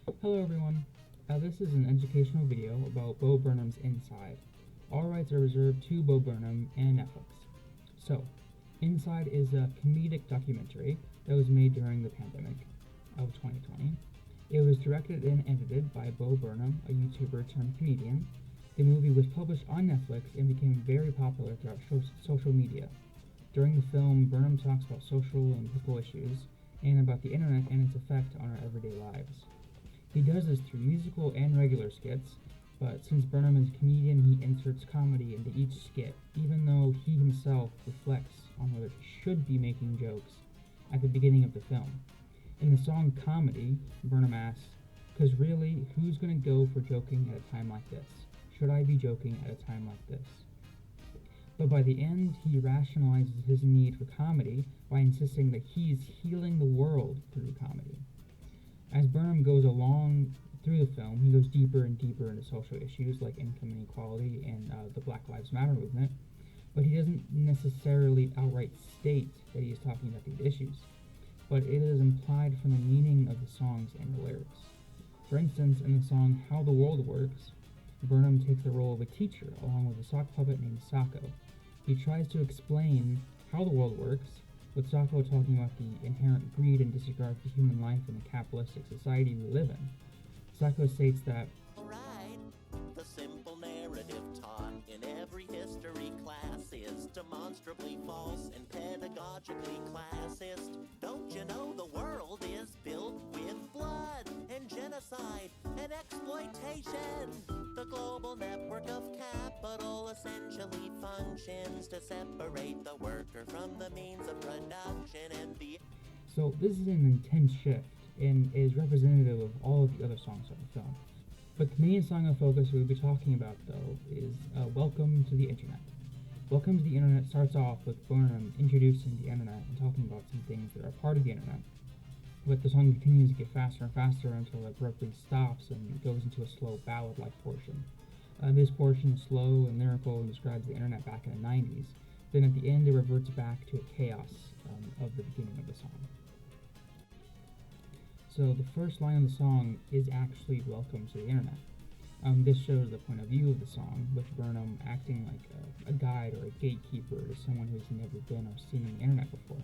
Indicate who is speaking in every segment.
Speaker 1: Hello everyone. This is an educational video about Bo Burnham's Inside. All rights are reserved to Bo Burnham and Netflix. So, Inside is a comedic documentary that was made during the pandemic of 2020. It was directed and edited by Bo Burnham, a YouTuber turned comedian. The movie was published on Netflix and became very popular throughout social media. During the film, Burnham talks about social and political issues and about the internet and its effect on our everyday lives. He does this through musical and regular skits, but since Burnham is a comedian, he inserts comedy into each skit, even though he himself reflects on whether he should be making jokes at the beginning of the film. In the song Comedy, Burnham asks, "'Cause really, who's gonna go for joking at a time like this? Should I be joking at a time like this?" But by the end, he rationalizes his need for comedy by insisting that he is healing the world through comedy. As Burnham goes along through the film, he goes deeper and deeper into social issues like income inequality and the Black Lives Matter movement, but he doesn't necessarily outright state that he is talking about these issues, but it is implied from the meaning of the songs and the lyrics. For instance, in the song How the World Works, Burnham takes the role of a teacher along with a sock puppet named Sako. He tries to explain how the world works, with Sako talking about the inherent greed and disregard for human life in the capitalistic society we live in. Sako states that,
Speaker 2: Right, the simple narrative taught in every history class is demonstrably false and pedagogically classist. Don't you know the world is built with blood and genocide and exploitation? The global network of capital essentially functions to separate the worker from the means of production and the...
Speaker 1: So this is an intense shift and is representative of all of the other songs of the film. But the main song of focus we'll be talking about, though, is Welcome to the Internet. Welcome to the Internet starts off with Burnham introducing the Internet and talking about some things that are part of the Internet. But the song continues to get faster and faster until it abruptly stops and goes into a slow ballad-like portion. This portion is slow and lyrical and describes the Internet back in the 90s. Then at the end, it reverts back to a chaos of the beginning of the song. So the first line of the song is actually Welcome to the Internet. This shows the point of view of the song, with Burnham acting like a guide or a gatekeeper to someone who's never been or seen the Internet before.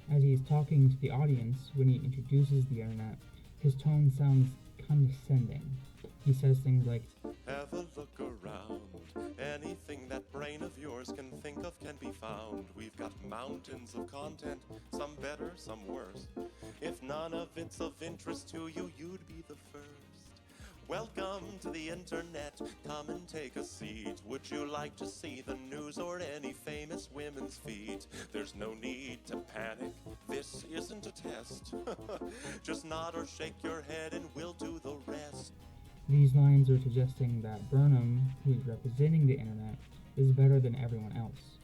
Speaker 1: As he is talking to the audience when he introduces the Internet, his tone sounds condescending. He says things like,
Speaker 3: "Have a look around. Anything that brain of yours can think of can be found. We've got mountains of content, some better, some worse. If none of it's of interest to you, you'd be the first. Welcome to the internet, come and take a seat. Would you like to see the news or any famous women's feet? There's no need to panic, this isn't a test. Just nod or shake your head and we'll do the rest."
Speaker 1: These lines are suggesting that Burnham, who is representing the Internet, is better than everyone else.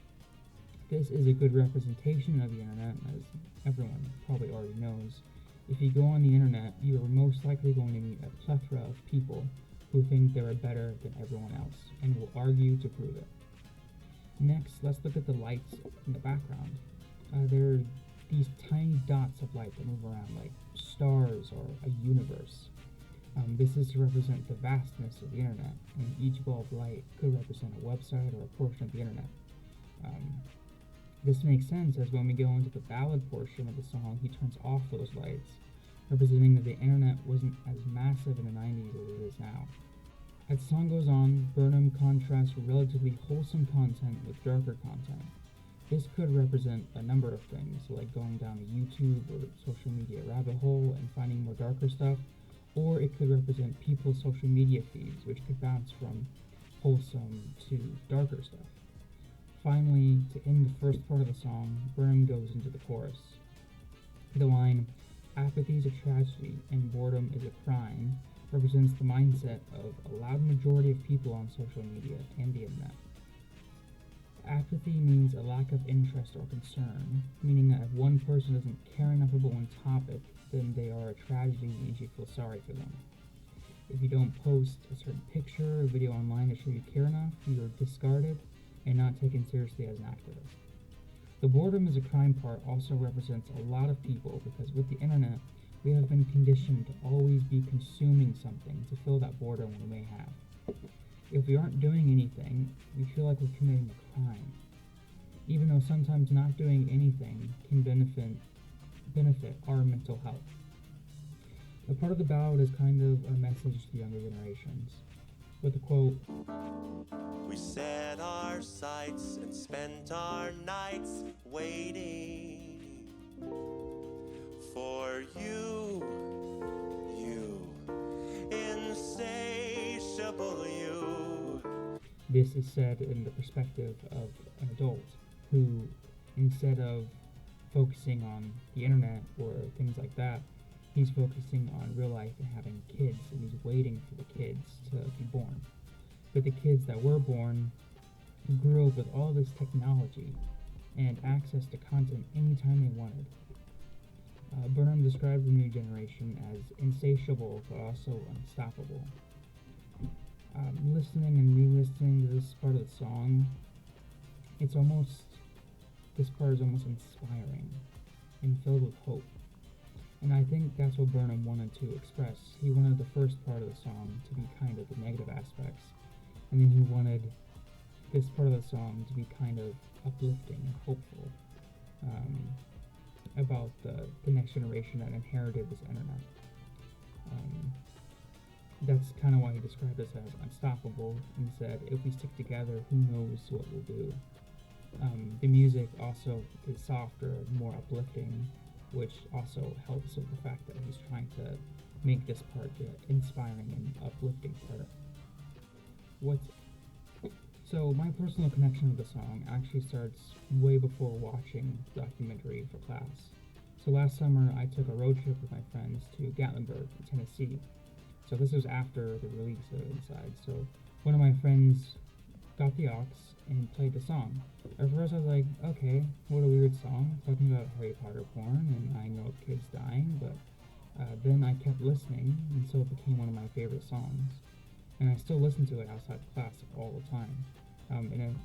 Speaker 1: This is a good representation of the Internet, as everyone probably already knows. If you go on the Internet, you are most likely going to meet a plethora of people who think they are better than everyone else and will argue to prove it. Next, let's look at the lights in the background. There are these tiny dots of light that move around like stars or a universe. This is to represent the vastness of the Internet, and each ball of light could represent a website or a portion of the Internet. This makes sense, as when we go into the ballad portion of the song, he turns off those lights, representing that the Internet wasn't as massive in the 90s as it is now. As the song goes on, Burnham contrasts relatively wholesome content with darker content. This could represent a number of things, like going down a YouTube or social media rabbit hole and finding more darker stuff, or it could represent people's social media feeds, which could bounce from wholesome to darker stuff. Finally, to end the first part of the song, Burnham goes into the chorus. The line, "Apathy is a tragedy and boredom is a crime," represents the mindset of a loud majority of people on social media and the internet. Apathy means a lack of interest or concern, meaning that if one person doesn't care enough about one topic, then they are a tragedy and you should feel sorry for them. If you don't post a certain picture or video online to show you care enough, you are discarded and not taken seriously as an activist. The boredom is a crime part also represents a lot of people because with the internet, We have been conditioned to always be consuming something to fill that boredom we may have. If we aren't doing anything, we feel like we're committing a crime, even though sometimes not doing anything can benefit our mental health. A part of the ballad is kind of a message to younger generations, with the quote,
Speaker 3: We set our sights and spent our nights waiting for you, insatiable you.
Speaker 1: This is said in the perspective of an adult who, instead of focusing on the internet or things like that, he's focusing on real life and having kids, and he's waiting for the kids to be born. But the kids that were born grew up with all this technology and access to content anytime they wanted. Burnham described the new generation as insatiable but also unstoppable. Listening and re-listening to this part of the song, this part is almost inspiring and filled with hope. And I think that's what Burnham wanted to express. He wanted the first part of the song to be kind of the negative aspects, and then he wanted this part of the song to be kind of uplifting and hopeful, about the next generation that inherited this internet. That's kind of why he described us as unstoppable and said, if we stick together, who knows what we'll do. The music also is softer, more uplifting, which also helps with the fact that he's trying to make this part the inspiring and uplifting part. So my personal connection with the song actually starts way before watching the documentary for class. So last summer I took a road trip with my friends to Gatlinburg, Tennessee. So this was after the release of Inside. So one of my friends got the aux and played the song. At first I was like, okay, what a weird song, talking about Harry Potter porn, and I know kids dying, but then I kept listening, and so it became one of my favorite songs. And I still listen to it outside of class all the time. And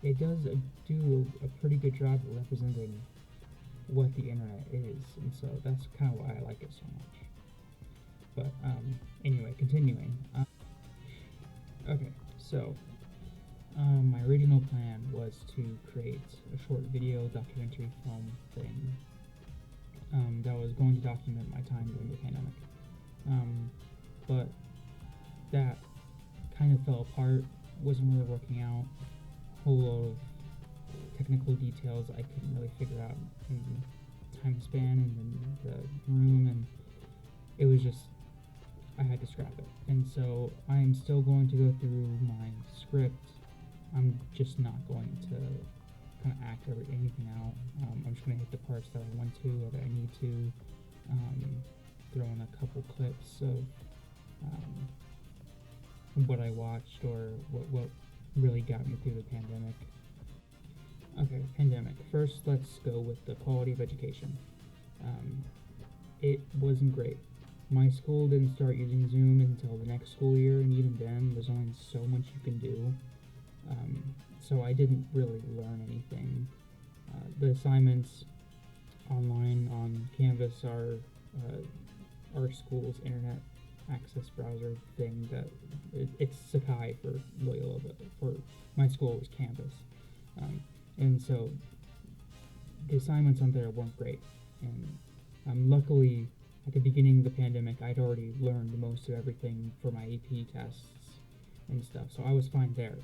Speaker 1: it does do a pretty good job of representing what the internet is, and so that's kind of why I like it so much. But anyway, continuing. Okay, so my original plan was to create a short video documentary film thing that was going to document my time during the pandemic. But that kind of fell apart, wasn't really working out. Whole lot of technical details I couldn't really figure out in the time span and in the room, and it was just, I had to scrap it. And so I am still going to go through my script. I'm just not going to kind of act anything out. I'm just going to hit the parts that I want to or that I need to. Throw in a couple clips of what I watched or what really got me through the pandemic. Okay, pandemic. First, let's go with the quality of education. It wasn't great. My school didn't start using Zoom until the next school year, and even then, there's only so much you can do. So I didn't really learn anything. The assignments online on Canvas are our school's internet access browser thing that it's Sakai for Loyola, but for my school it was Canvas. And so the assignments on there weren't great. And luckily, at the beginning of the pandemic, I'd already learned most of everything for my AP tests and stuff, so I was fine there.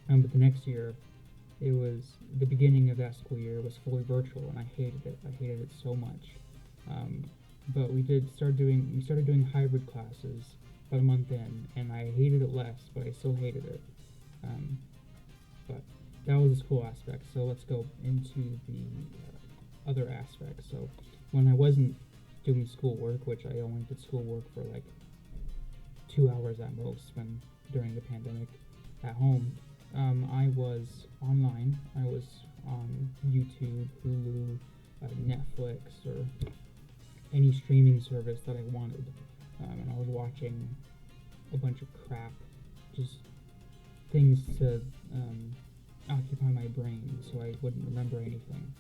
Speaker 1: But the next year, it was the beginning of that school year was fully virtual, and I hated it. I hated it so much. But we started doing hybrid classes about a month in, and I hated it less, but I still hated it. But that was the school aspect. So let's go into the other aspects. So when I wasn't doing schoolwork, which I only did schoolwork for like 2 hours at most during the pandemic at home, I was online. I was on YouTube, Hulu, Netflix, or any streaming service that I wanted. And I was watching a bunch of crap, just things to occupy my brain so I wouldn't remember anything.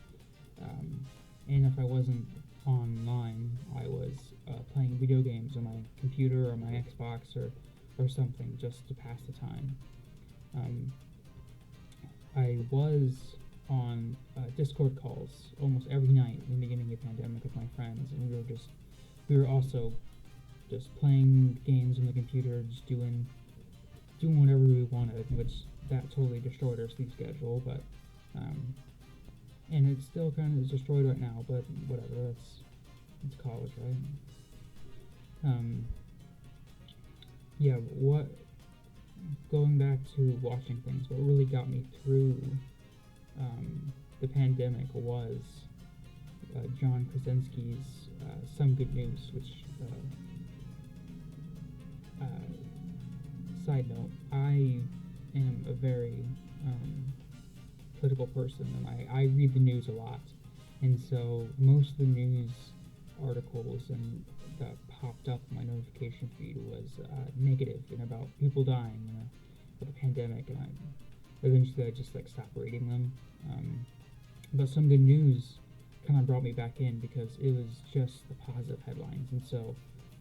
Speaker 1: And if I wasn't online, I was playing video games on my computer or my Xbox or something just to pass the time. I was on Discord calls almost every night in the beginning of the pandemic with my friends, and we were also just playing games on the computer, just doing whatever we wanted, which that totally destroyed our sleep schedule, but and it still kind of is destroyed right now, but whatever, it's college, right? Yeah, going back to watching things, what really got me through the pandemic was John Krasinski's Some Good News, which, side note, I am a very political person, and I read the news a lot, and so most of the news articles and that popped up in my notification feed was negative and about people dying of the pandemic, and eventually I just stopped reading them. But Some Good News kind of brought me back in because it was just the positive headlines,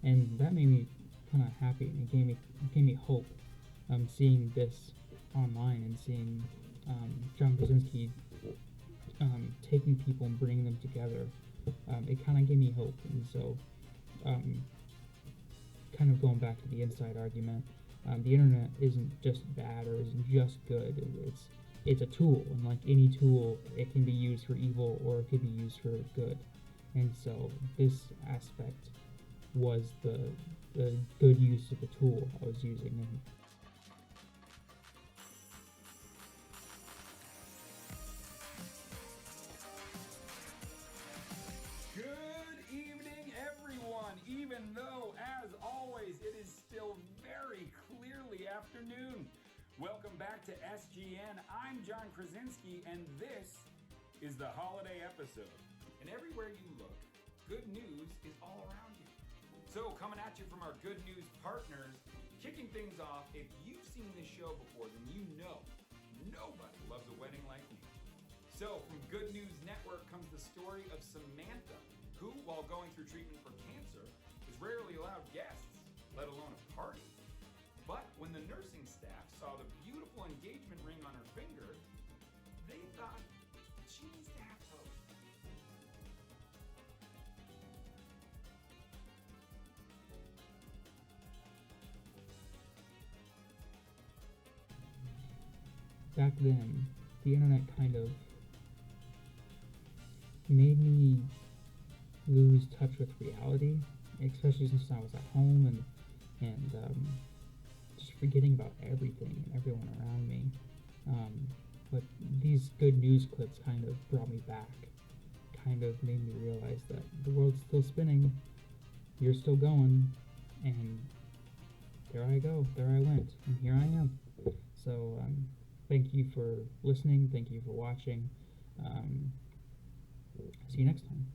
Speaker 1: and that made me kind of happy, and it gave me hope. Seeing this online and seeing John Krasinski taking people and bringing them together, it kind of gave me hope. And so, kind of going back to the inside argument, the internet isn't just bad or isn't just good. It's a tool, and like any tool, it can be used for evil or it can be used for good. And so this aspect was the good use of the tool I was using. And
Speaker 4: good evening, everyone, even though, as always, it is still very clearly afternoon. Welcome back to SGN. I'm John Krasinski, and this is the holiday episode. And everywhere you look, good news is all around you. So, coming at you from our good news partners, kicking things off, if you've seen this show before, then you know nobody loves a wedding like me. So, from Good News Network comes the story of Samantha, who, while going through treatment for cancer, is rarely allowed guests, let alone a party. But when the nursing staff saw the beautiful engagement ring on her finger, they thought she needs to have toast.
Speaker 1: back then, the internet kind of made me lose touch with reality, especially since I was at home and just forgetting about everything and everyone around me. But these good news clips kind of brought me back, kind of made me realize that the world's still spinning, you're still going, and there I go, there I went, and here I am. So thank you for listening, thank you for watching. See you next time.